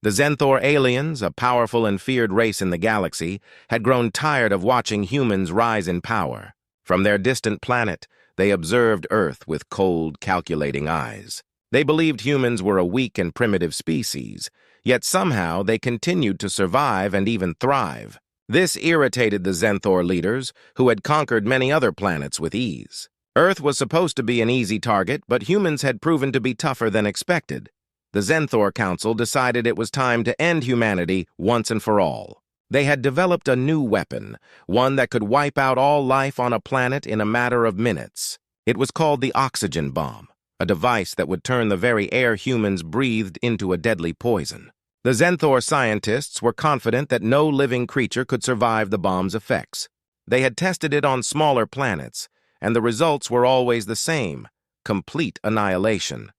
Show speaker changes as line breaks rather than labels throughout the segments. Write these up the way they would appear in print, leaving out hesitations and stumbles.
The Zenthor aliens, a powerful and feared race in the galaxy, had grown tired of watching humans rise in power. From their distant planet, they observed Earth with cold, calculating eyes. They believed humans were a weak and primitive species, yet somehow they continued to survive and even thrive. This irritated the Zenthor leaders, who had conquered many other planets with ease. Earth was supposed to be an easy target, but humans had proven to be tougher than expected. The Zenthor Council decided it was time to end humanity once and for all. They had developed a new weapon, one that could wipe out all life on a planet in a matter of minutes. It was called the oxygen bomb, a device that would turn the very air humans breathed into a deadly poison. The Zenthor scientists were confident that no living creature could survive the bomb's effects. They had tested it on smaller planets, and the results were always the same: complete annihilation.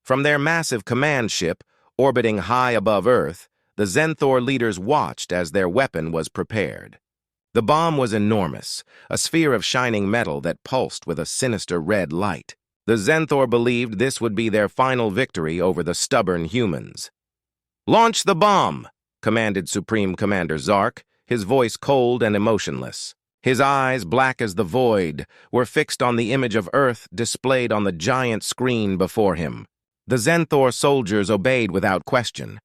From their massive command ship, orbiting high above Earth, the Zenthor leaders watched as their weapon was prepared. The bomb was enormous, a sphere of shining metal that pulsed with a sinister red light. The Zenthor believed this would be their final victory over the stubborn humans. "Launch the bomb!" commanded Supreme Commander Zark, his voice cold and emotionless. His eyes, black as the void, were fixed on the image of Earth displayed on the giant screen before him. The Zenthor soldiers obeyed without question.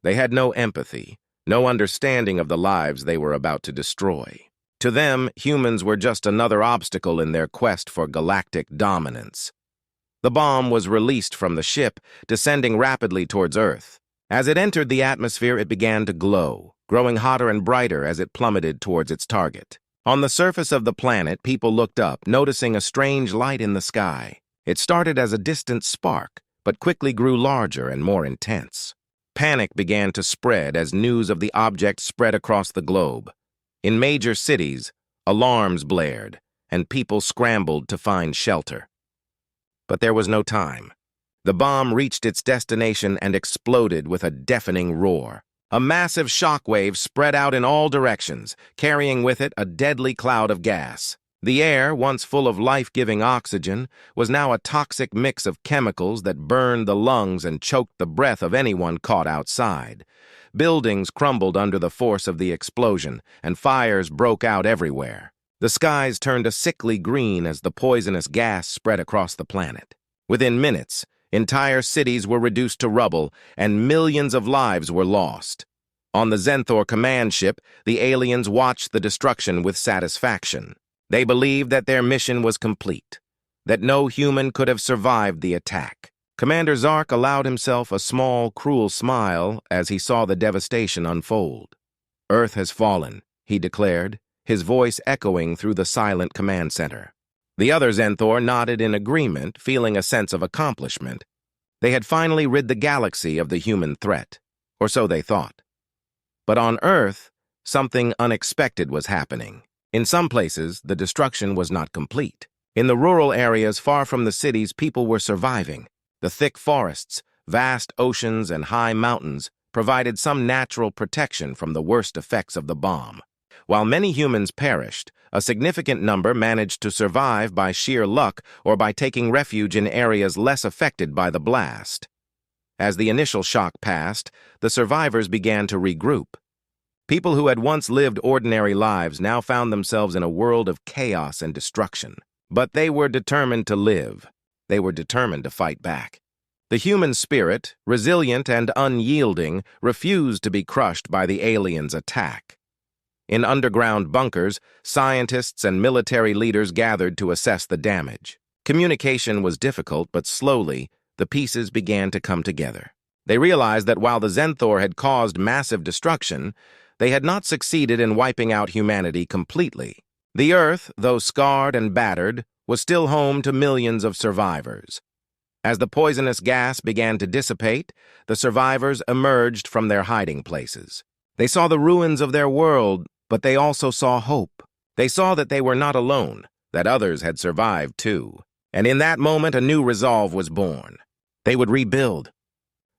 They had no empathy, no understanding of the lives they were about to destroy. To them, humans were just another obstacle in their quest for galactic dominance. The bomb was released from the ship, descending rapidly towards Earth. As it entered the atmosphere, it began to glow, growing hotter and brighter as it plummeted towards its target. On the surface of the planet, people looked up, noticing a strange light in the sky. It started as a distant spark, but quickly grew larger and more intense. Panic began to spread as news of the object spread across the globe. In major cities, alarms blared, and people scrambled to find shelter. But there was no time. The bomb reached its destination and exploded with a deafening roar. A massive shockwave spread out in all directions, carrying with it a deadly cloud of gas. The air, once full of life-giving oxygen, was now a toxic mix of chemicals that burned the lungs and choked the breath of anyone caught outside. Buildings crumbled under the force of the explosion, and fires broke out everywhere. The skies turned a sickly green as the poisonous gas spread across the planet. Within minutes, entire cities were reduced to rubble, and millions of lives were lost. On the Zenthor command ship, the aliens watched the destruction with satisfaction. They believed that their mission was complete, that no human could have survived the attack. Commander Zark allowed himself a small, cruel smile as he saw the devastation unfold. "Earth has fallen," he declared, his voice echoing through the silent command center. The other Zenthor nodded in agreement, feeling a sense of accomplishment. They had finally rid the galaxy of the human threat, or so they thought. But on Earth, something unexpected was happening. In some places, the destruction was not complete. In the rural areas far from the cities, people were surviving. The thick forests, vast oceans, and high mountains provided some natural protection from the worst effects of the bomb. While many humans perished, a significant number managed to survive by sheer luck or by taking refuge in areas less affected by the blast. As the initial shock passed, the survivors began to regroup. People who had once lived ordinary lives now found themselves in a world of chaos and destruction. But they were determined to live. They were determined to fight back. The human spirit, resilient and unyielding, refused to be crushed by the aliens' attack. In underground bunkers, scientists and military leaders gathered to assess the damage. Communication was difficult, but slowly, the pieces began to come together. They realized that while the Zenthor had caused massive destruction, they had not succeeded in wiping out humanity completely. The Earth, though scarred and battered, was still home to millions of survivors. As the poisonous gas began to dissipate, the survivors emerged from their hiding places. They saw the ruins of their world, but they also saw hope. They saw that they were not alone, that others had survived too. And in that moment, a new resolve was born. They would rebuild.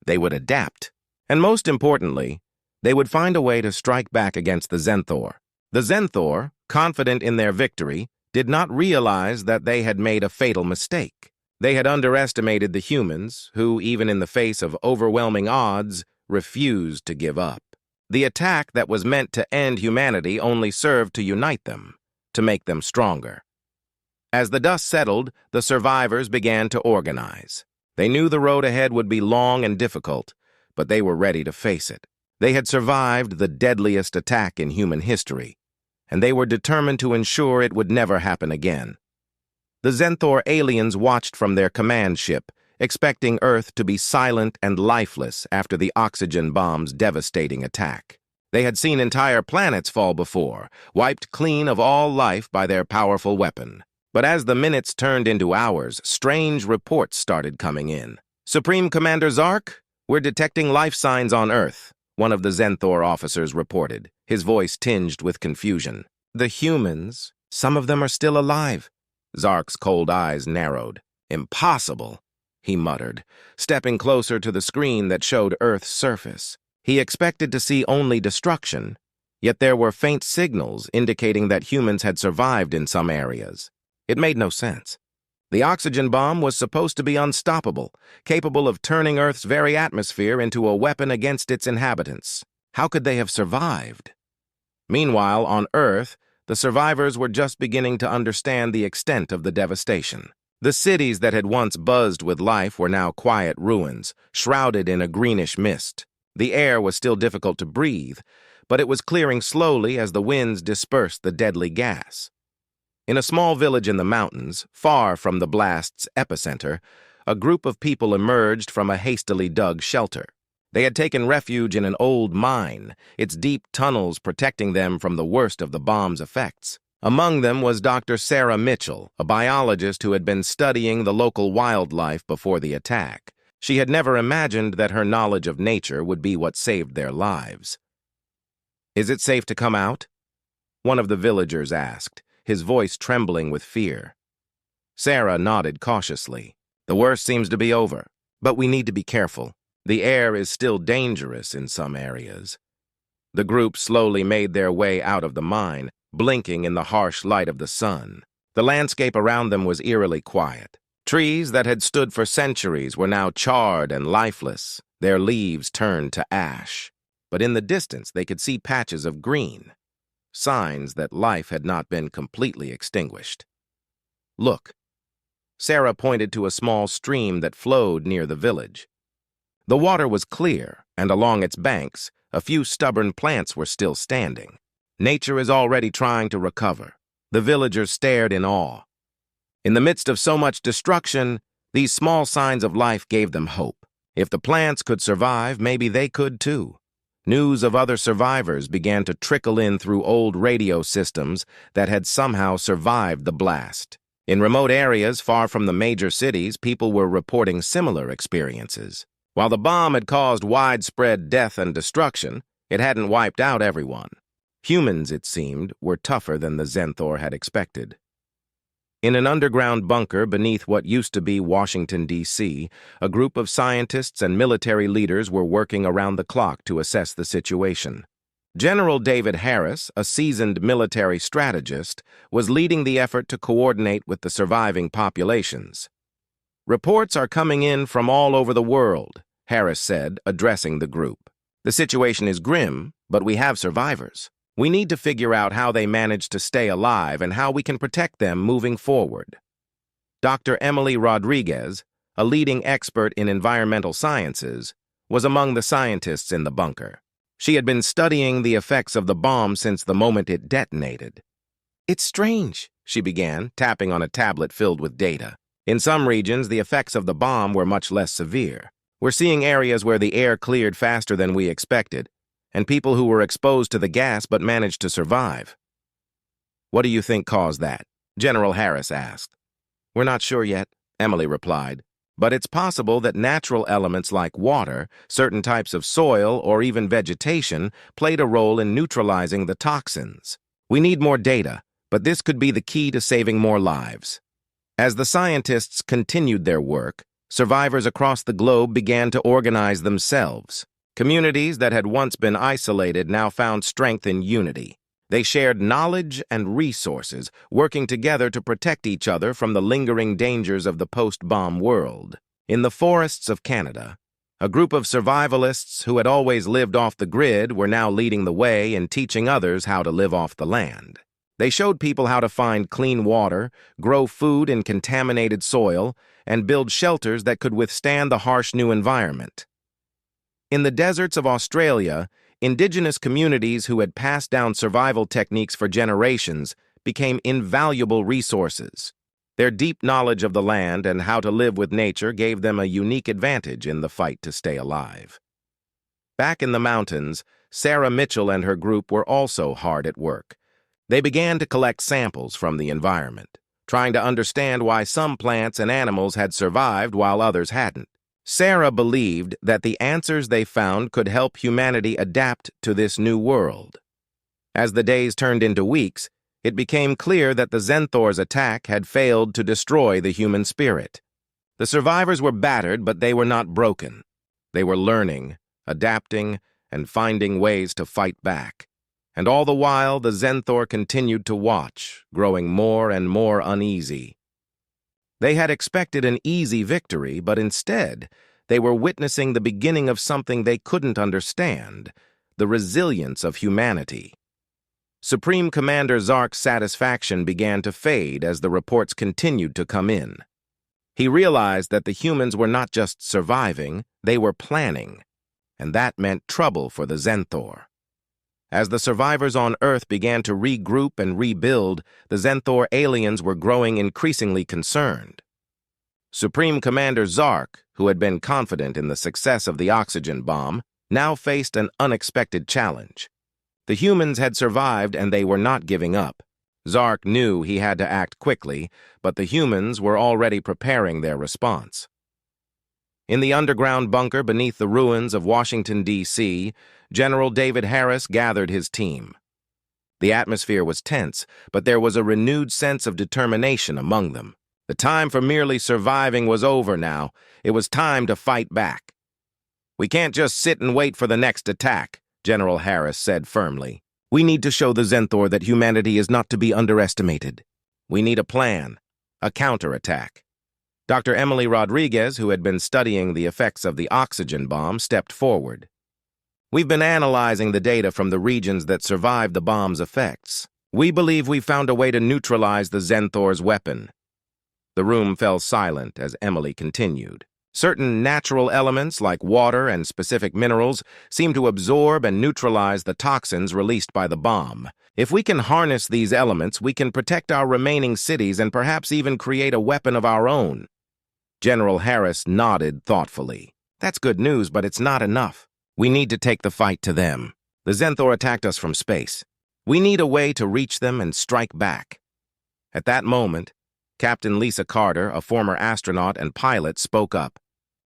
They would adapt. And most importantly, they would find a way to strike back against the Zenthor. The Zenthor, confident in their victory, did not realize that they had made a fatal mistake. They had underestimated the humans, who, even in the face of overwhelming odds, refused to give up. The attack that was meant to end humanity only served to unite them, to make them stronger. As the dust settled, the survivors began to organize. They knew the road ahead would be long and difficult, but they were ready to face it. They had survived the deadliest attack in human history, and they were determined to ensure it would never happen again. The Zenthor aliens watched from their command ship, expecting Earth to be silent and lifeless after the oxygen bomb's devastating attack. They had seen entire planets fall before, wiped clean of all life by their powerful weapon. But as the minutes turned into hours, strange reports started coming in. "Supreme Commander Zark, we're detecting life signs on Earth," one of the Zenthor officers reported, his voice tinged with confusion. "The humans, some of them are still alive." Zark's cold eyes narrowed. "Impossible," he muttered, stepping closer to the screen that showed Earth's surface. He expected to see only destruction, yet there were faint signals indicating that humans had survived in some areas. It made no sense. The oxygen bomb was supposed to be unstoppable, capable of turning Earth's very atmosphere into a weapon against its inhabitants. How could they have survived? Meanwhile, on Earth, the survivors were just beginning to understand the extent of the devastation. The cities that had once buzzed with life were now quiet ruins, shrouded in a greenish mist. The air was still difficult to breathe, but it was clearing slowly as the winds dispersed the deadly gas. In a small village in the mountains, far from the blast's epicenter, a group of people emerged from a hastily dug shelter. They had taken refuge in an old mine, its deep tunnels protecting them from the worst of the bomb's effects. Among them was Dr. Sarah Mitchell, a biologist who had been studying the local wildlife before the attack. She had never imagined that her knowledge of nature would be what saved their lives. "Is it safe to come out?" one of the villagers asked, his voice trembling with fear. Sarah nodded cautiously. "The worst seems to be over, but we need to be careful. The air is still dangerous in some areas." The group slowly made their way out of the mine, blinking in the harsh light of the sun. The landscape around them was eerily quiet. Trees that had stood for centuries were now charred and lifeless, their leaves turned to ash. But in the distance they could see patches of green, signs that life had not been completely extinguished. "Look." Sarah pointed to a small stream that flowed near the village. The water was clear, and along its banks, a few stubborn plants were still standing. Nature is already trying to recover. The villagers stared in awe. In the midst of so much destruction, these small signs of life gave them hope. If the plants could survive, maybe they could too. News of other survivors began to trickle in through old radio systems that had somehow survived the blast. In remote areas far from the major cities, people were reporting similar experiences. While the bomb had caused widespread death and destruction, it hadn't wiped out everyone. Humans, it seemed, were tougher than the Zenthor had expected. In an underground bunker beneath what used to be Washington, D.C., a group of scientists and military leaders were working around the clock to assess the situation. General David Harris, a seasoned military strategist, was leading the effort to coordinate with the surviving populations. "Reports are coming in from all over the world," Harris said, addressing the group. "The situation is grim, but we have survivors. We need to figure out how they managed to stay alive and how we can protect them moving forward." Dr. Emily Rodriguez, a leading expert in environmental sciences, was among the scientists in the bunker. She had been studying the effects of the bomb since the moment it detonated. "It's strange," she began, tapping on a tablet filled with data. "In some regions, the effects of the bomb were much less severe. We're seeing areas where the air cleared faster than we expected, and people who were exposed to the gas but managed to survive." "What do you think caused that?" General Harris asked. "We're not sure yet," Emily replied, "but it's possible that natural elements like water, certain types of soil, or even vegetation played a role in neutralizing the toxins. We need more data, but this could be the key to saving more lives." As the scientists continued their work, survivors across the globe began to organize themselves. Communities that had once been isolated now found strength in unity. They shared knowledge and resources, working together to protect each other from the lingering dangers of the post-bomb world. In the forests of Canada, A group of survivalists who had always lived off the grid were now leading the way and teaching others how to live off the land. They showed people how to find clean water, grow food in contaminated soil, and build shelters that could withstand the harsh new environment. In the deserts of Australia, indigenous communities who had passed down survival techniques for generations became invaluable resources. Their deep knowledge of the land and how to live with nature gave them a unique advantage in the fight to stay alive. Back in the mountains, Sarah Mitchell and her group were also hard at work. They began to collect samples from the environment, trying to understand why some plants and animals had survived while others hadn't. Sarah believed that the answers they found could help humanity adapt to this new world. As the days turned into weeks, it became clear that the Zenthor's attack had failed to destroy the human spirit. The survivors were battered, but they were not broken. They were learning, adapting, and finding ways to fight back. And all the while, the Zenthor continued to watch, growing more and more uneasy. They had expected an easy victory, but instead, they were witnessing the beginning of something they couldn't understand, the resilience of humanity. Supreme Commander Zark's satisfaction began to fade as the reports continued to come in. He realized that the humans were not just surviving, they were planning, and that meant trouble for the Zenthor. As the survivors on Earth began to regroup and rebuild, the Zenthor aliens were growing increasingly concerned. Supreme Commander Zark, who had been confident in the success of the oxygen bomb, now faced an unexpected challenge. The humans had survived and they were not giving up. Zark knew he had to act quickly, but the humans were already preparing their response. In the underground bunker beneath the ruins of Washington, D.C., General David Harris gathered his team. The atmosphere was tense, but there was a renewed sense of determination among them. The time for merely surviving was over now. It was time to fight back. "We can't just sit and wait for the next attack," General Harris said firmly. "We need to show the Zenthor that humanity is not to be underestimated. We need a plan, a counterattack." Dr. Emily Rodriguez, who had been studying the effects of the oxygen bomb, stepped forward. "We've been analyzing the data from the regions that survived the bomb's effects. We believe we've found a way to neutralize the Zenthor's weapon." The room fell silent as Emily continued. Certain natural elements, like water and specific minerals, seem to absorb and neutralize the toxins released by the bomb. If we can harness these elements, we can protect our remaining cities and perhaps even create a weapon of our own. General Harris nodded thoughtfully. "That's good news, but it's not enough. We need to take the fight to them. The Zenthor attacked us from space. We need a way to reach them and strike back." At that moment, Captain Lisa Carter, a former astronaut and pilot, spoke up.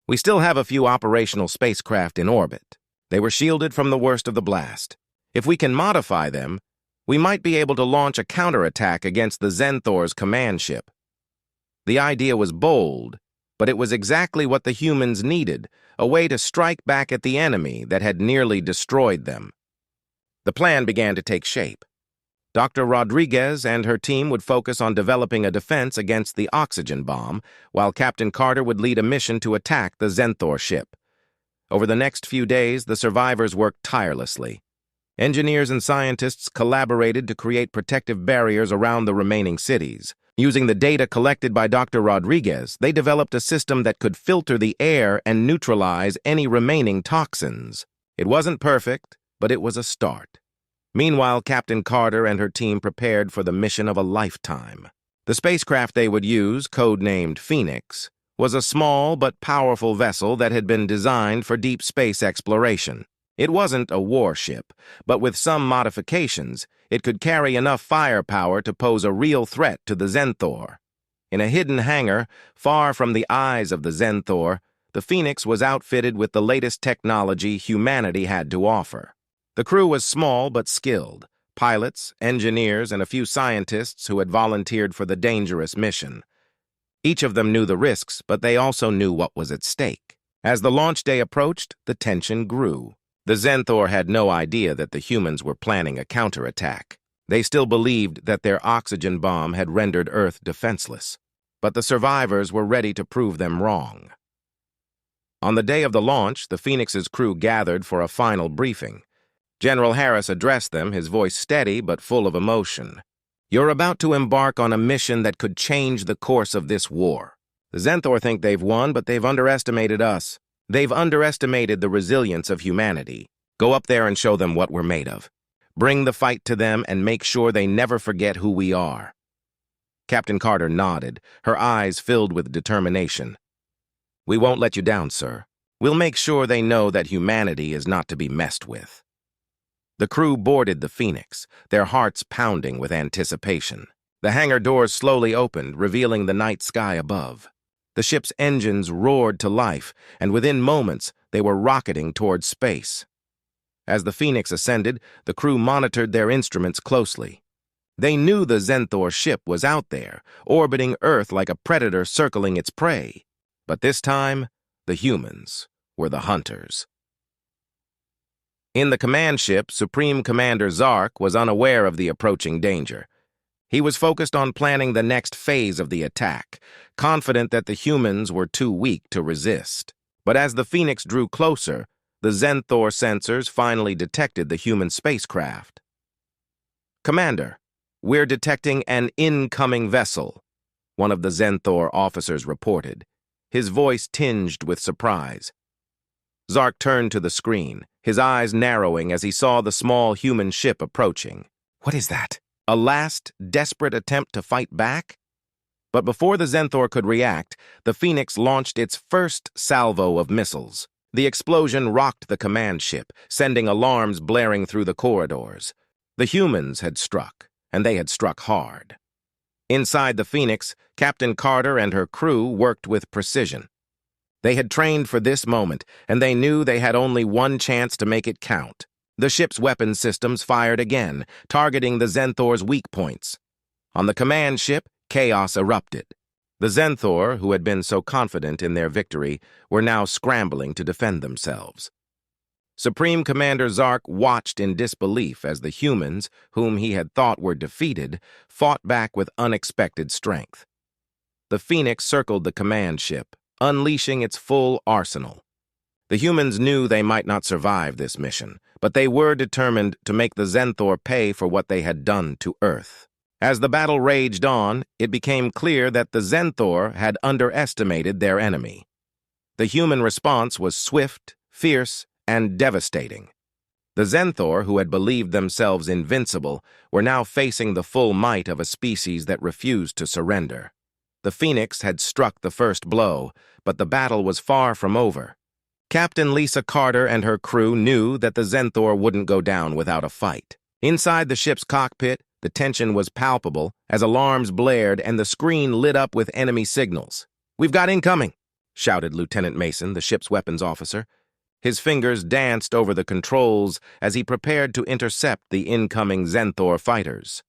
"We still have a few operational spacecraft in orbit. They were shielded from the worst of the blast. If we can modify them, we might be able to launch a counterattack against the Zenthor's command ship." The idea was bold, but it was exactly what the humans needed, a way to strike back at the enemy that had nearly destroyed them. The plan began to take shape. Dr. Rodriguez and her team would focus on developing a defense against the oxygen bomb, while Captain Carter would lead a mission to attack the Zenthor ship. Over the next few days, the survivors worked tirelessly. Engineers and scientists collaborated to create protective barriers around the remaining cities. Using the data collected by Dr. Rodriguez, they developed a system that could filter the air and neutralize any remaining toxins. It wasn't perfect, but it was a start. Meanwhile, Captain Carter and her team prepared for the mission of a lifetime. The spacecraft they would use, codenamed Phoenix, was a small but powerful vessel that had been designed for deep space exploration. It wasn't a warship, but with some modifications, it could carry enough firepower to pose a real threat to the Zenthor. In a hidden hangar, far from the eyes of the Zenthor, the Phoenix was outfitted with the latest technology humanity had to offer. The crew was small but skilled, pilots, engineers, and a few scientists who had volunteered for the dangerous mission. Each of them knew the risks, but they also knew what was at stake. As the launch day approached, the tension grew. The Zenthor had no idea that the humans were planning a counterattack. They still believed that their oxygen bomb had rendered Earth defenseless. But the survivors were ready to prove them wrong. On the day of the launch, the Phoenix's crew gathered for a final briefing. General Harris addressed them, his voice steady but full of emotion. "You're about to embark on a mission that could change the course of this war. The Zenthor think they've won, but they've underestimated us. They've underestimated the resilience of humanity. Go up there and show them what we're made of. Bring the fight to them and make sure they never forget who we are." Captain Carter nodded, her eyes filled with determination. "We won't let you down, sir. We'll make sure they know that humanity is not to be messed with." The crew boarded the Phoenix, their hearts pounding with anticipation. The hangar doors slowly opened, revealing the night sky above. The ship's engines roared to life, and within moments, they were rocketing towards space. As the Phoenix ascended, the crew monitored their instruments closely. They knew the Zenthor ship was out there, orbiting Earth like a predator circling its prey. But this time, the humans were the hunters. In the command ship, Supreme Commander Zark was unaware of the approaching danger. He was focused on planning the next phase of the attack, confident that the humans were too weak to resist. But as the Phoenix drew closer, the Zenthor sensors finally detected the human spacecraft. "Commander, we're detecting an incoming vessel," one of the Zenthor officers reported, his voice tinged with surprise. Zark turned to the screen, his eyes narrowing as he saw the small human ship approaching. "What is that? A last, desperate attempt to fight back?" But before the Zenthor could react, the Phoenix launched its first salvo of missiles. The explosion rocked the command ship, sending alarms blaring through the corridors. The humans had struck, and they had struck hard. Inside the Phoenix, Captain Carter and her crew worked with precision. They had trained for this moment, and they knew they had only one chance to make it count. The ship's weapon systems fired again, targeting the Zenthor's weak points. On the command ship, chaos erupted. The Zenthor, who had been so confident in their victory, were now scrambling to defend themselves. Supreme Commander Zark watched in disbelief as the humans, whom he had thought were defeated, fought back with unexpected strength. The Phoenix circled the command ship, unleashing its full arsenal. The humans knew they might not survive this mission, but they were determined to make the Zenthor pay for what they had done to Earth. As the battle raged on, it became clear that the Zenthor had underestimated their enemy. The human response was swift, fierce, and devastating. The Zenthor, who had believed themselves invincible, were now facing the full might of a species that refused to surrender. The Phoenix had struck the first blow, but the battle was far from over. Captain Lisa Carter and her crew knew that the Zenthor wouldn't go down without a fight. Inside the ship's cockpit, the tension was palpable as alarms blared and the screen lit up with enemy signals. "We've got incoming," shouted Lieutenant Mason, the ship's weapons officer. His fingers danced over the controls as he prepared to intercept the incoming Zenthor fighters.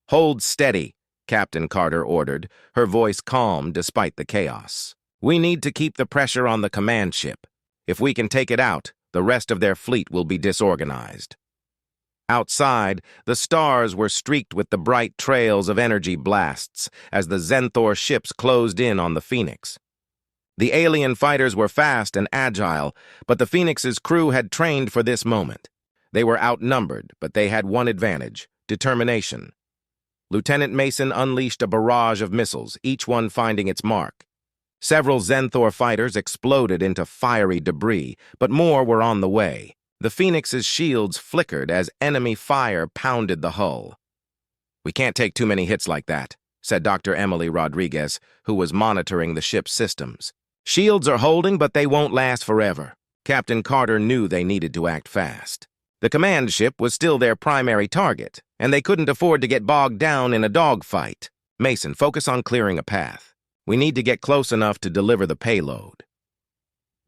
"Hold steady," Captain Carter ordered, her voice calm despite the chaos. "We need to keep the pressure on the command ship. If we can take it out, the rest of their fleet will be disorganized." Outside, the stars were streaked with the bright trails of energy blasts as the Zenthor ships closed in on the Phoenix. The alien fighters were fast and agile, but the Phoenix's crew had trained for this moment. They were outnumbered, but they had one advantage: determination. Lieutenant Mason unleashed a barrage of missiles, each one finding its mark. Several Zenthor fighters exploded into fiery debris, but more were on the way. The Phoenix's shields flickered as enemy fire pounded the hull. "We can't take too many hits like that," said Dr. Emily Rodriguez, who was monitoring the ship's systems. "Shields are holding, but they won't last forever." Captain Carter knew they needed to act fast. The command ship was still their primary target, and they couldn't afford to get bogged down in a dogfight. "Mason, focus on clearing a path. We need to get close enough to deliver the payload."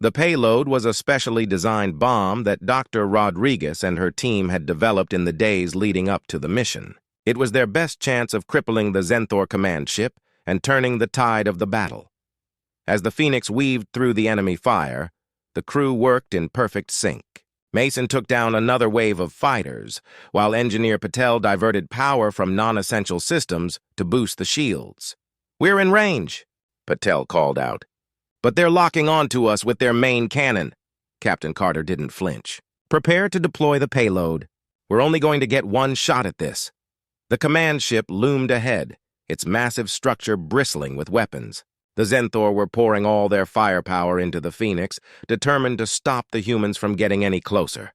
The payload was a specially designed bomb that Dr. Rodriguez and her team had developed in the days leading up to the mission. It was their best chance of crippling the Zenthor command ship and turning the tide of the battle. As the Phoenix weaved through the enemy fire, the crew worked in perfect sync. Mason took down another wave of fighters, while Engineer Patel diverted power from non-essential systems to boost the shields. "We're in range," Patel called out. But they're locking onto us with their main cannon. Captain Carter didn't flinch. Prepare to deploy the payload. We're only going to get one shot at this. The command ship loomed ahead, its massive structure bristling with weapons. The Zenthor were pouring all their firepower into the Phoenix, determined to stop the humans from getting any closer.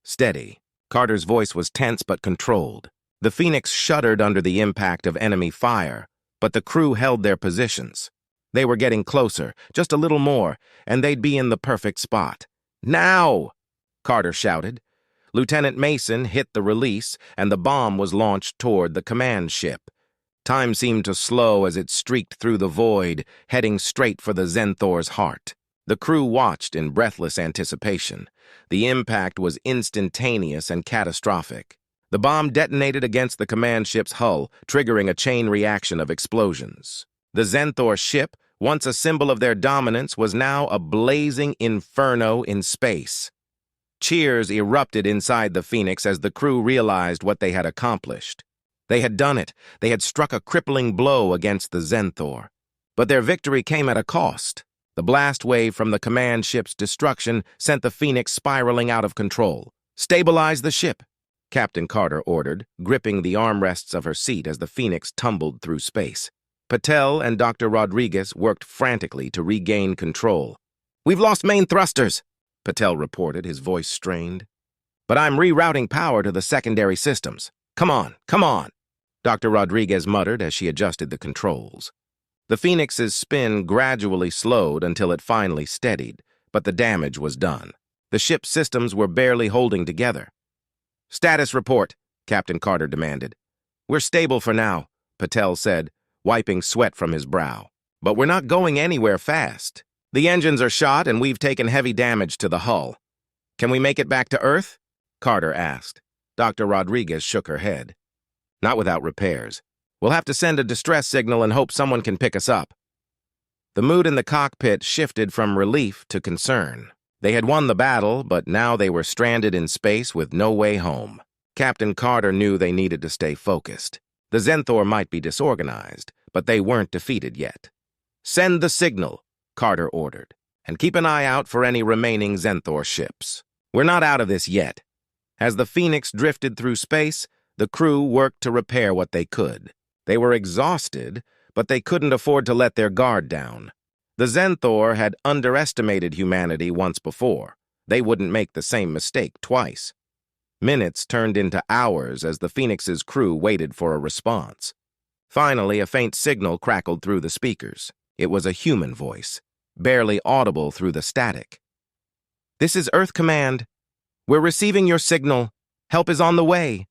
Steady. Carter's voice was tense but controlled. The Phoenix shuddered under the impact of enemy fire, but the crew held their positions. They were getting closer, just a little more, and they'd be in the perfect spot. Now! Carter shouted. Lieutenant Mason hit the release, and the bomb was launched toward the command ship. Time seemed to slow as it streaked through the void, heading straight for the Zenthor's heart. The crew watched in breathless anticipation. The impact was instantaneous and catastrophic. The bomb detonated against the command ship's hull, triggering a chain reaction of explosions. The Zenthor ship, once a symbol of their dominance, was now a blazing inferno in space. Cheers erupted inside the Phoenix as the crew realized what they had accomplished. They had done it. They had struck a crippling blow against the Zenthor. But their victory came at a cost. The blast wave from the command ship's destruction sent the Phoenix spiraling out of control. "Stabilize the ship," Captain Carter ordered, gripping the armrests of her seat as the Phoenix tumbled through space. Patel and Dr. Rodriguez worked frantically to regain control. "We've lost main thrusters," Patel reported, his voice strained. "But I'm rerouting power to the secondary systems. Come on, come on," Dr. Rodriguez muttered as she adjusted the controls. The Phoenix's spin gradually slowed until it finally steadied, but the damage was done. The ship's systems were barely holding together. "Status report," Captain Carter demanded. "We're stable for now," Patel said, wiping sweat from his brow. "But we're not going anywhere fast. The engines are shot and we've taken heavy damage to the hull. Can we make it back to Earth?" Carter asked. Dr. Rodriguez shook her head. "Not without repairs. We'll have to send a distress signal and hope someone can pick us up." The mood in the cockpit shifted from relief to concern. They had won the battle, but now they were stranded in space with no way home. Captain Carter knew they needed to stay focused. The Zenthor might be disorganized, but they weren't defeated yet. "Send the signal," Carter ordered, "and keep an eye out for any remaining Zenthor ships. We're not out of this yet." As the Phoenix drifted through space, the crew worked to repair what they could. They were exhausted, but they couldn't afford to let their guard down. The Zenthor had underestimated humanity once before. They wouldn't make the same mistake twice. Minutes turned into hours as the Phoenix's crew waited for a response. Finally, a faint signal crackled through the speakers. It was a human voice, barely audible through the static. "This is Earth Command. We're receiving your signal. Help is on the way."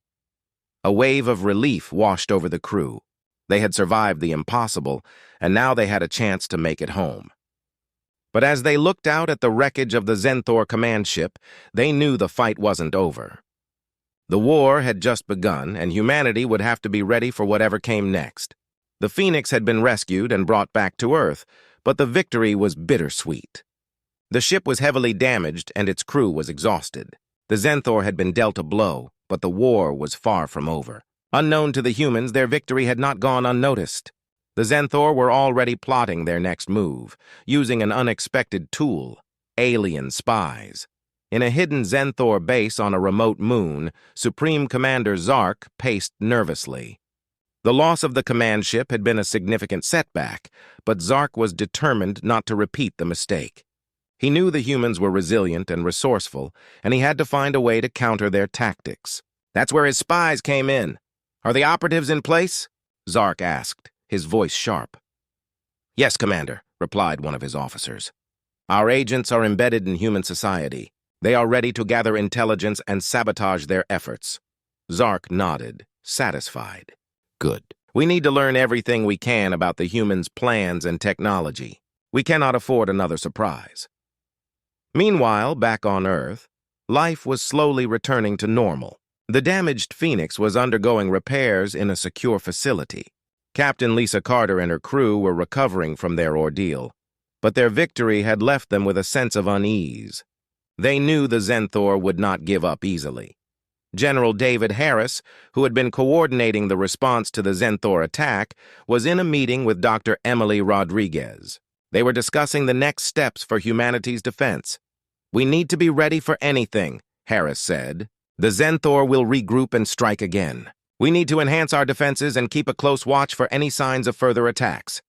A wave of relief washed over the crew. They had survived the impossible, and now they had a chance to make it home. But as they looked out at the wreckage of the Zenthor command ship, they knew the fight wasn't over. The war had just begun, and humanity would have to be ready for whatever came next. The Phoenix had been rescued and brought back to Earth, but the victory was bittersweet. The ship was heavily damaged, and its crew was exhausted. The Zenthor had been dealt a blow, but the war was far from over. Unknown to the humans, their victory had not gone unnoticed. The Zenthor were already plotting their next move, using an unexpected tool: alien spies. In a hidden Zenthor base on a remote moon, Supreme Commander Zark paced nervously. The loss of the command ship had been a significant setback, but Zark was determined not to repeat the mistake. He knew the humans were resilient and resourceful, and he had to find a way to counter their tactics. "That's where his spies came in. Are the operatives in place?" Zark asked, his voice sharp. "Yes, Commander," replied one of his officers. "Our agents are embedded in human society. They are ready to gather intelligence and sabotage their efforts." Zark nodded, satisfied. "Good. We need to learn everything we can about the humans' plans and technology. We cannot afford another surprise." Meanwhile, back on Earth, life was slowly returning to normal. The damaged Phoenix was undergoing repairs in a secure facility. Captain Lisa Carter and her crew were recovering from their ordeal, but their victory had left them with a sense of unease. They knew the Zenthor would not give up easily. General David Harris, who had been coordinating the response to the Zenthor attack, was in a meeting with Dr. Emily Rodriguez. They were discussing the next steps for humanity's defense. "We need to be ready for anything," Harris said. "The Zenthor will regroup and strike again. We need to enhance our defenses and keep a close watch for any signs of further attacks."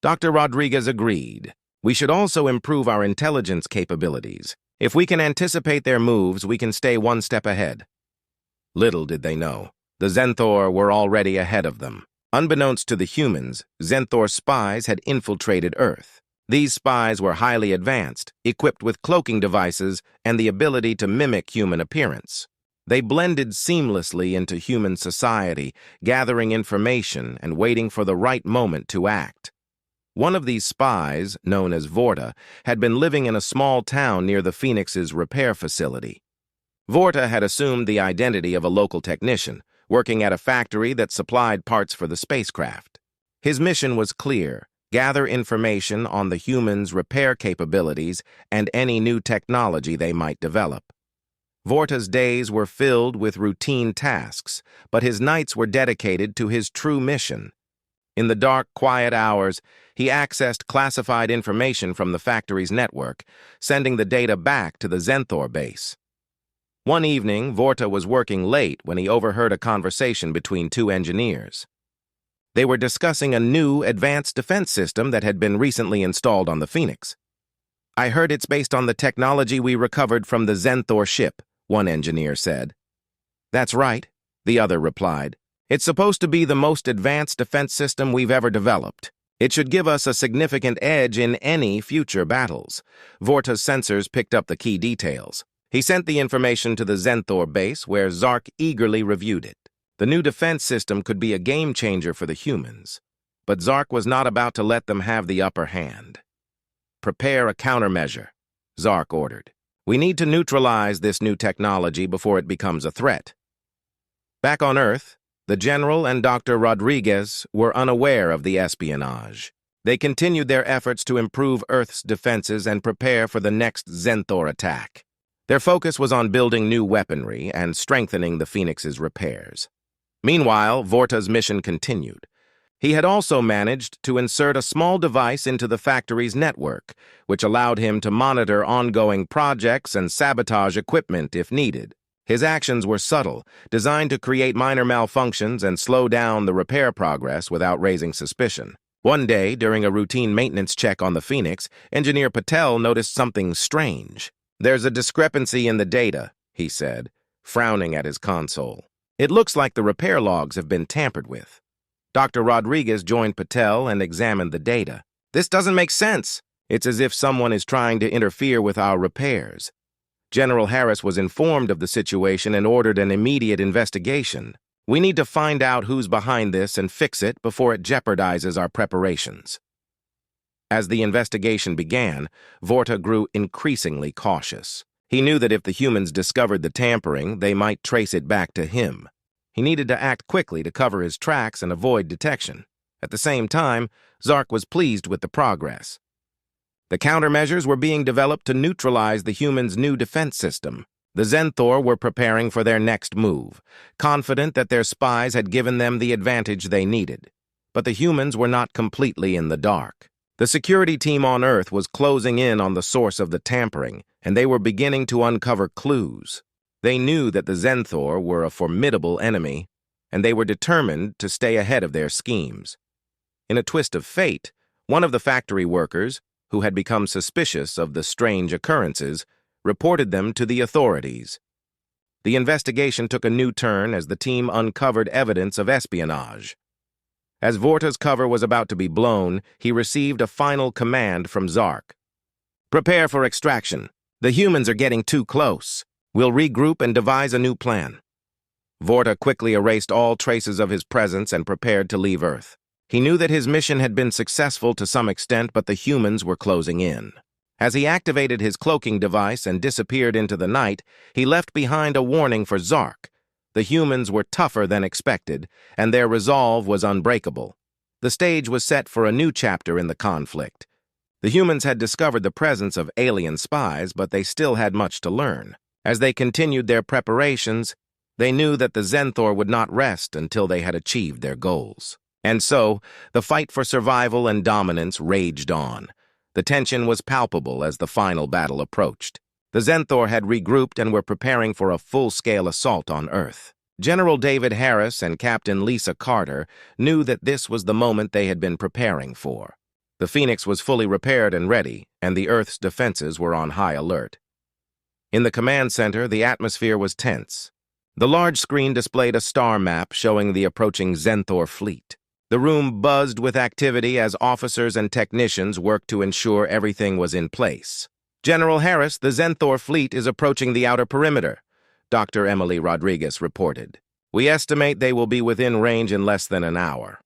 Dr. Rodriguez agreed. "We should also improve our intelligence capabilities. If we can anticipate their moves, we can stay one step ahead." Little did they know, the Zenthor were already ahead of them. Unbeknownst to the humans, Zenthor spies had infiltrated Earth. These spies were highly advanced, equipped with cloaking devices and the ability to mimic human appearance. They blended seamlessly into human society, gathering information and waiting for the right moment to act. One of these spies, known as Vorta, had been living in a small town near the Phoenix's repair facility. Vorta had assumed the identity of a local technician, working at a factory that supplied parts for the spacecraft. His mission was clear: gather information on the humans' repair capabilities and any new technology they might develop. Vorta's days were filled with routine tasks, but his nights were dedicated to his true mission. In the dark, quiet hours, he accessed classified information from the factory's network, sending the data back to the Zenthor base. One evening, Vorta was working late when he overheard a conversation between two engineers. They were discussing a new advanced defense system that had been recently installed on the Phoenix. "I heard it's based on the technology we recovered from the Zenthor ship," one engineer said. "That's right," the other replied. "It's supposed to be the most advanced defense system we've ever developed. It should give us a significant edge in any future battles." Vorta's sensors picked up the key details. He sent the information to the Zenthor base, where Zark eagerly reviewed it. The new defense system could be a game-changer for the humans, but Zark was not about to let them have the upper hand. "Prepare a countermeasure," Zark ordered. "We need to neutralize this new technology before it becomes a threat." Back on Earth, the General and Dr. Rodriguez were unaware of the espionage. They continued their efforts to improve Earth's defenses and prepare for the next Zenthor attack. Their focus was on building new weaponry and strengthening the Phoenix's repairs. Meanwhile, Vorta's mission continued. He had also managed to insert a small device into the factory's network, which allowed him to monitor ongoing projects and sabotage equipment if needed. His actions were subtle, designed to create minor malfunctions and slow down the repair progress without raising suspicion. One day, during a routine maintenance check on the Phoenix, Engineer Patel noticed something strange. "There's a discrepancy in the data," he said, frowning at his console. "It looks like the repair logs have been tampered with." Dr. Rodriguez joined Patel and examined the data. "This doesn't make sense. It's as if someone is trying to interfere with our repairs." General Harris was informed of the situation and ordered an immediate investigation. "We need to find out who's behind this and fix it before it jeopardizes our preparations." As the investigation began, Vorta grew increasingly cautious. He knew that if the humans discovered the tampering, they might trace it back to him. He needed to act quickly to cover his tracks and avoid detection. At the same time, Zark was pleased with the progress. The countermeasures were being developed to neutralize the humans' new defense system. The Zenthor were preparing for their next move, confident that their spies had given them the advantage they needed. But the humans were not completely in the dark. The security team on Earth was closing in on the source of the tampering, and they were beginning to uncover clues. They knew that the Zenthor were a formidable enemy, and they were determined to stay ahead of their schemes. In a twist of fate, one of the factory workers, who had become suspicious of the strange occurrences, reported them to the authorities. The investigation took a new turn as the team uncovered evidence of espionage. As Vorta's cover was about to be blown, he received a final command from Zark. "Prepare for extraction. The humans are getting too close. We'll regroup and devise a new plan." Vorta quickly erased all traces of his presence and prepared to leave Earth. He knew that his mission had been successful to some extent, but the humans were closing in. As he activated his cloaking device and disappeared into the night, he left behind a warning for Zark. The humans were tougher than expected, and their resolve was unbreakable. The stage was set for a new chapter in the conflict. The humans had discovered the presence of alien spies, but they still had much to learn. As they continued their preparations, they knew that the Zenthor would not rest until they had achieved their goals. And so, the fight for survival and dominance raged on. The tension was palpable as the final battle approached. The Zenthor had regrouped and were preparing for a full-scale assault on Earth. General David Harris and Captain Lisa Carter knew that this was the moment they had been preparing for. The Phoenix was fully repaired and ready, and the Earth's defenses were on high alert. In the command center, the atmosphere was tense. The large screen displayed a star map showing the approaching Zenthor fleet. The room buzzed with activity as officers and technicians worked to ensure everything was in place. "General Harris, the Zenthor fleet is approaching the outer perimeter," Dr. Emily Rodriguez reported. "We estimate they will be within range in less than an hour."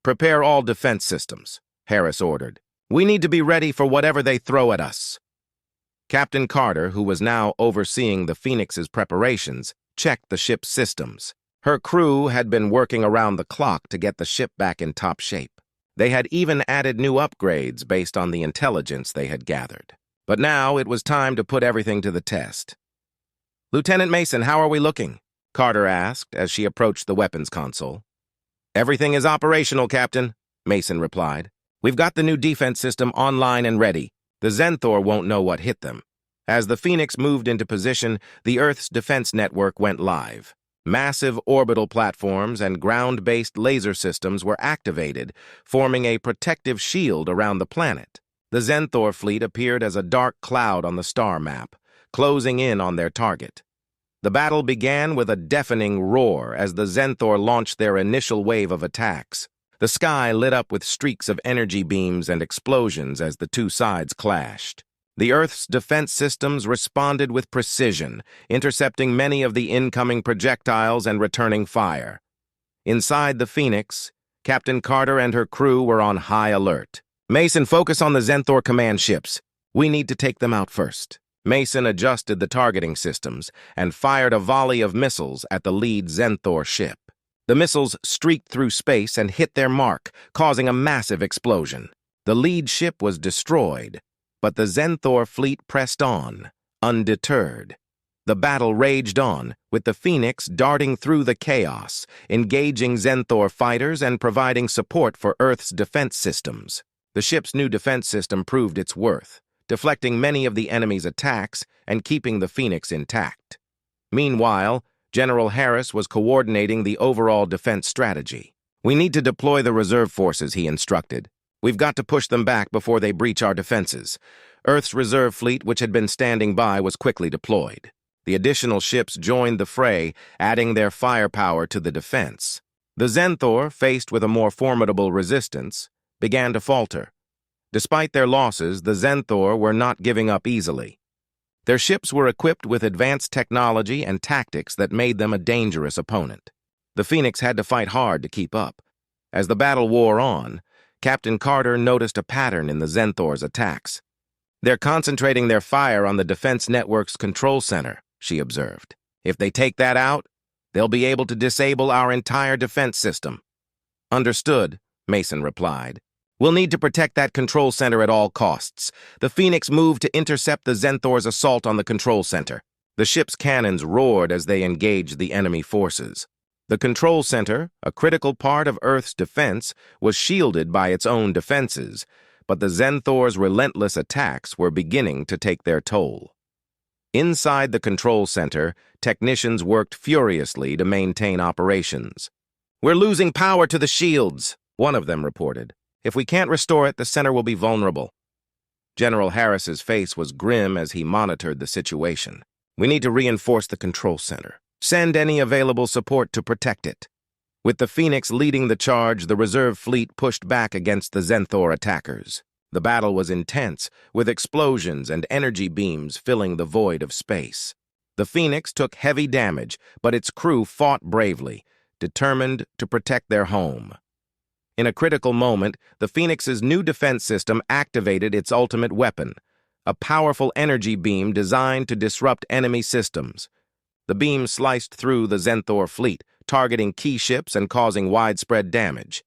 "Prepare all defense systems," Harris ordered. "We need to be ready for whatever they throw at us." Captain Carter, who was now overseeing the Phoenix's preparations, checked the ship's systems. Her crew had been working around the clock to get the ship back in top shape. They had even added new upgrades based on the intelligence they had gathered. But now it was time to put everything to the test. "Lieutenant Mason, how are we looking?" Carter asked as she approached the weapons console. "Everything is operational, Captain," Mason replied. "We've got the new defense system online and ready. The Zenthor won't know what hit them." As the Phoenix moved into position, the Earth's defense network went live. Massive orbital platforms and ground-based laser systems were activated, forming a protective shield around the planet. The Zenthor fleet appeared as a dark cloud on the star map, closing in on their target. The battle began with a deafening roar as the Zenthor launched their initial wave of attacks. The sky lit up with streaks of energy beams and explosions as the two sides clashed. The Earth's defense systems responded with precision, intercepting many of the incoming projectiles and returning fire. Inside the Phoenix, Captain Carter and her crew were on high alert. "Mason, focus on the Zenthor command ships. We need to take them out first." Mason adjusted the targeting systems and fired a volley of missiles at the lead Zenthor ship. The missiles streaked through space and hit their mark, causing a massive explosion. The lead ship was destroyed, but the Zenthor fleet pressed on, undeterred. The battle raged on, with the Phoenix darting through the chaos, engaging Zenthor fighters and providing support for Earth's defense systems. The ship's new defense system proved its worth, deflecting many of the enemy's attacks and keeping the Phoenix intact. Meanwhile, General Harris was coordinating the overall defense strategy. "We need to deploy the reserve forces," he instructed. "We've got to push them back before they breach our defenses." Earth's reserve fleet, which had been standing by, was quickly deployed. The additional ships joined the fray, adding their firepower to the defense. The Zenthor, faced with a more formidable resistance, began to falter. Despite their losses, the Zenthor were not giving up easily. Their ships were equipped with advanced technology and tactics that made them a dangerous opponent. The Phoenix had to fight hard to keep up. As the battle wore on, Captain Carter noticed a pattern in the Zenthor's attacks. "They're concentrating their fire on the defense network's control center," she observed. "If they take that out, they'll be able to disable our entire defense system." "Understood," Mason replied. "We'll need to protect that control center at all costs." The Phoenix moved to intercept the Zenthor's assault on the control center. The ship's cannons roared as they engaged the enemy forces. The control center, a critical part of Earth's defense, was shielded by its own defenses, but the Zenthor's relentless attacks were beginning to take their toll. Inside the control center, technicians worked furiously to maintain operations. "We're losing power to the shields," one of them reported. "If we can't restore it, the center will be vulnerable." General Harris's face was grim as he monitored the situation. "We need to reinforce the control center. Send any available support to protect it." With the Phoenix leading the charge, the reserve fleet pushed back against the Zenthor attackers. The battle was intense, with explosions and energy beams filling the void of space. The Phoenix took heavy damage, but its crew fought bravely, determined to protect their home. In a critical moment, the Phoenix's new defense system activated its ultimate weapon, a powerful energy beam designed to disrupt enemy systems. The beam sliced through the Zenthor fleet, targeting key ships and causing widespread damage.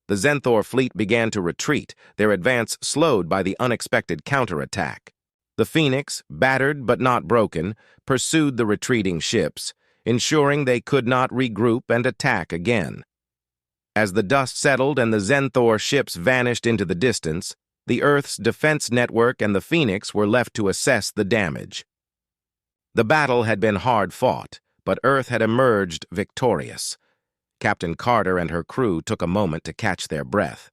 The Zenthor fleet began to retreat, their advance slowed by the unexpected counterattack. The Phoenix, battered but not broken, pursued the retreating ships, ensuring they could not regroup and attack again. As the dust settled and the Zenthor ships vanished into the distance, The Earth's defense network and the Phoenix were left to assess the damage. The battle had been hard fought, but Earth had emerged victorious. Captain Carter and her crew took a moment to catch their breath.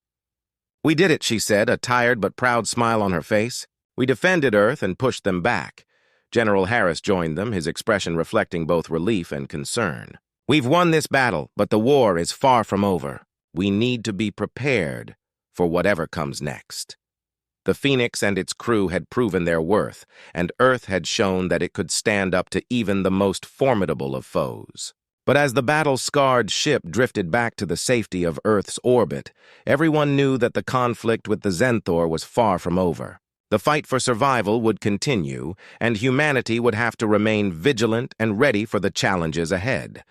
"We did it," she said, a tired but proud smile on her face. "We defended Earth and pushed them back." General Harris joined them, his expression reflecting both relief and concern. "We've won this battle, but the war is far from over. We need to be prepared for whatever comes next." The Phoenix and its crew had proven their worth, and Earth had shown that it could stand up to even the most formidable of foes. But as the battle-scarred ship drifted back to the safety of Earth's orbit, everyone knew that the conflict with the Zenthor was far from over. The fight for survival would continue, and humanity would have to remain vigilant and ready for the challenges ahead.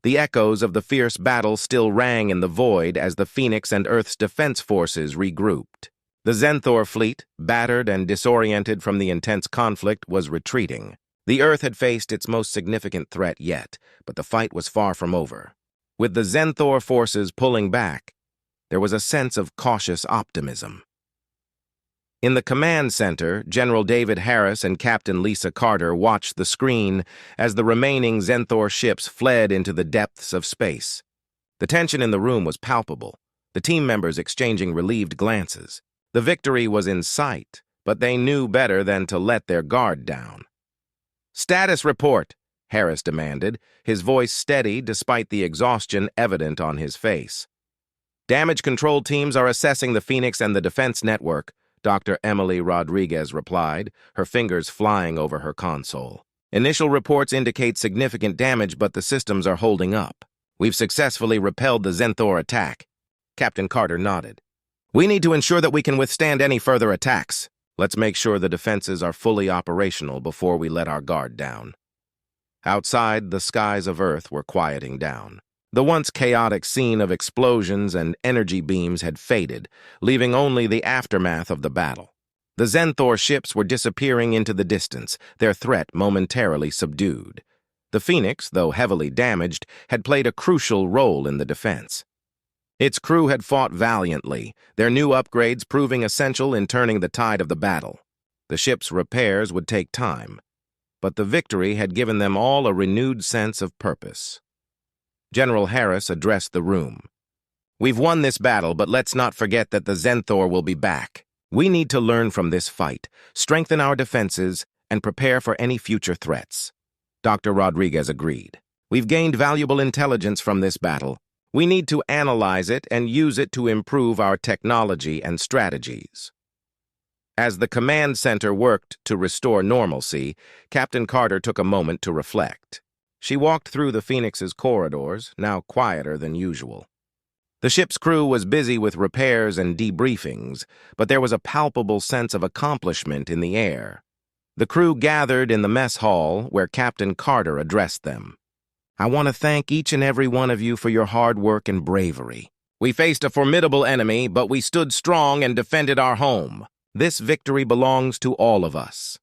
The echoes of the fierce battle still rang in the void as the Phoenix and Earth's defense forces regrouped. The Zenthor fleet, battered and disoriented from the intense conflict, was retreating. The Earth had faced its most significant threat yet, but the fight was far from over. With the Zenthor forces pulling back, there was a sense of cautious optimism. In the command center, General David Harris and Captain Lisa Carter watched the screen as the remaining Zenthor ships fled into the depths of space. The tension in the room was palpable, the team members exchanging relieved glances. The victory was in sight, but they knew better than to let their guard down. "Status report," Harris demanded, his voice steady despite the exhaustion evident on his face. "Damage control teams are assessing the Phoenix and the defense network," Dr. Emily Rodriguez replied, her fingers flying over her console. "Initial reports indicate significant damage, but the systems are holding up. We've successfully repelled the Zenthor attack." Captain Carter nodded. "We need to ensure that we can withstand any further attacks. Let's make sure the defenses are fully operational before we let our guard down." Outside, the skies of Earth were quieting down. The once chaotic scene of explosions and energy beams had faded, leaving only the aftermath of the battle. The Zenthor ships were disappearing into the distance, their threat momentarily subdued. The Phoenix, though heavily damaged, had played a crucial role in the defense. Its crew had fought valiantly, their new upgrades proving essential in turning the tide of the battle. The ship's repairs would take time, but the victory had given them all a renewed sense of purpose. General Harris addressed the room. "We've won this battle, but let's not forget that the Zenthor will be back. We need to learn from this fight, strengthen our defenses, and prepare for any future threats." Dr. Rodriguez agreed. "We've gained valuable intelligence from this battle. We need to analyze it and use it to improve our technology and strategies." As the command center worked to restore normalcy, Captain Carter took a moment to reflect. She walked through the Phoenix's corridors, now quieter than usual. The ship's crew was busy with repairs and debriefings, but there was a palpable sense of accomplishment in the air. The crew gathered in the mess hall where Captain Carter addressed them. "I want to thank each and every one of you for your hard work and bravery. We faced a formidable enemy, but we stood strong and defended our home. This victory belongs to all of us."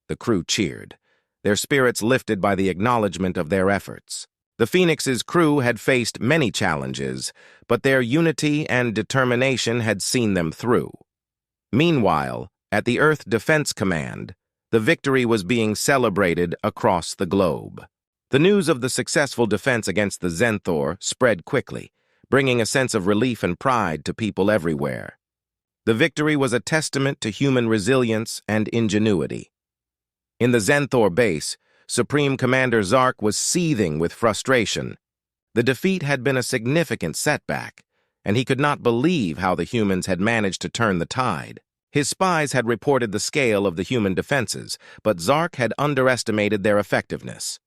The crew cheered, their spirits lifted by the acknowledgement of their efforts. The Phoenix's crew had faced many challenges, but their unity and determination had seen them through. Meanwhile, at the Earth Defense Command, the victory was being celebrated across the globe. The news of the successful defense against the Zenthor spread quickly, bringing a sense of relief and pride to people everywhere. The victory was a testament to human resilience and ingenuity. In the Zenthor base, Supreme Commander Zark was seething with frustration. The defeat had been a significant setback, and he could not believe how the humans had managed to turn the tide. His spies had reported the scale of the human defenses, but Zark had underestimated their effectiveness.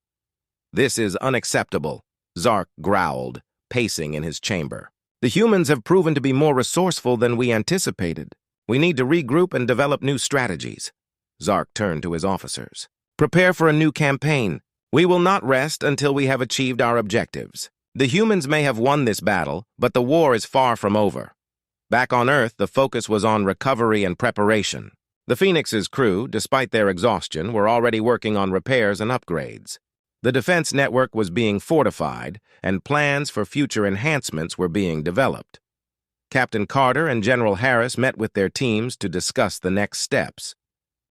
"This is unacceptable," Zark growled, pacing in his chamber. "The humans have proven to be more resourceful than we anticipated. We need to regroup and develop new strategies." Zark turned to his officers. "Prepare for a new campaign. We will not rest until we have achieved our objectives. The humans may have won this battle, but the war is far from over." Back on Earth, the focus was on recovery and preparation. The Phoenix's crew, despite their exhaustion, were already working on repairs and upgrades. The defense network was being fortified, and plans for future enhancements were being developed. Captain Carter and General Harris met with their teams to discuss the next steps.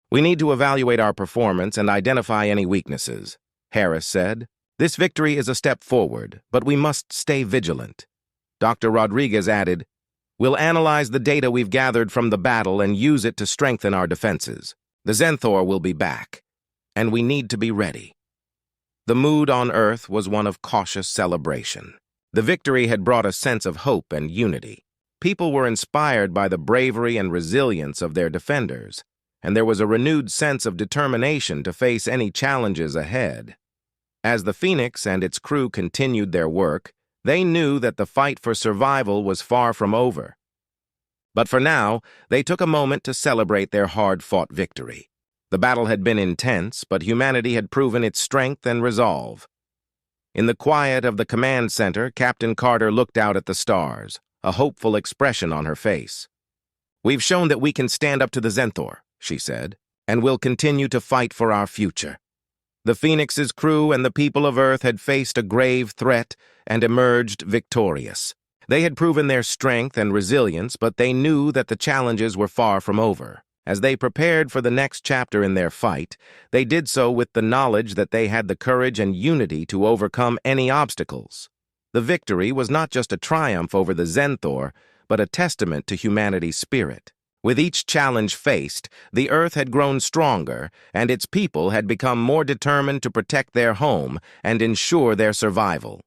"We need to evaluate our performance and identify any weaknesses," Harris said. "This victory is a step forward, but we must stay vigilant." Dr. Rodriguez added, "We'll analyze the data we've gathered from the battle and use it to strengthen our defenses. The Zenthor will be back, and we need to be ready." The mood on Earth was one of cautious celebration. The victory had brought a sense of hope and unity. People were inspired by the bravery and resilience of their defenders, and there was a renewed sense of determination to face any challenges ahead. As the Phoenix and its crew continued their work, they knew that the fight for survival was far from over. But for now, they took a moment to celebrate their hard-fought victory. The battle had been intense, but humanity had proven its strength and resolve. In the quiet of the command center, Captain Carter looked out at the stars, a hopeful expression on her face. "We've shown that we can stand up to the Zenthor," she said, "and we'll continue to fight for our future." The Phoenix's crew and the people of Earth had faced a grave threat and emerged victorious. They had proven their strength and resilience, but they knew that the challenges were far from over. As they prepared for the next chapter in their fight, they did so with the knowledge that they had the courage and unity to overcome any obstacles. The victory was not just a triumph over the Zenthor, but a testament to humanity's spirit. With each challenge faced, the Earth had grown stronger, and its people had become more determined to protect their home and ensure their survival.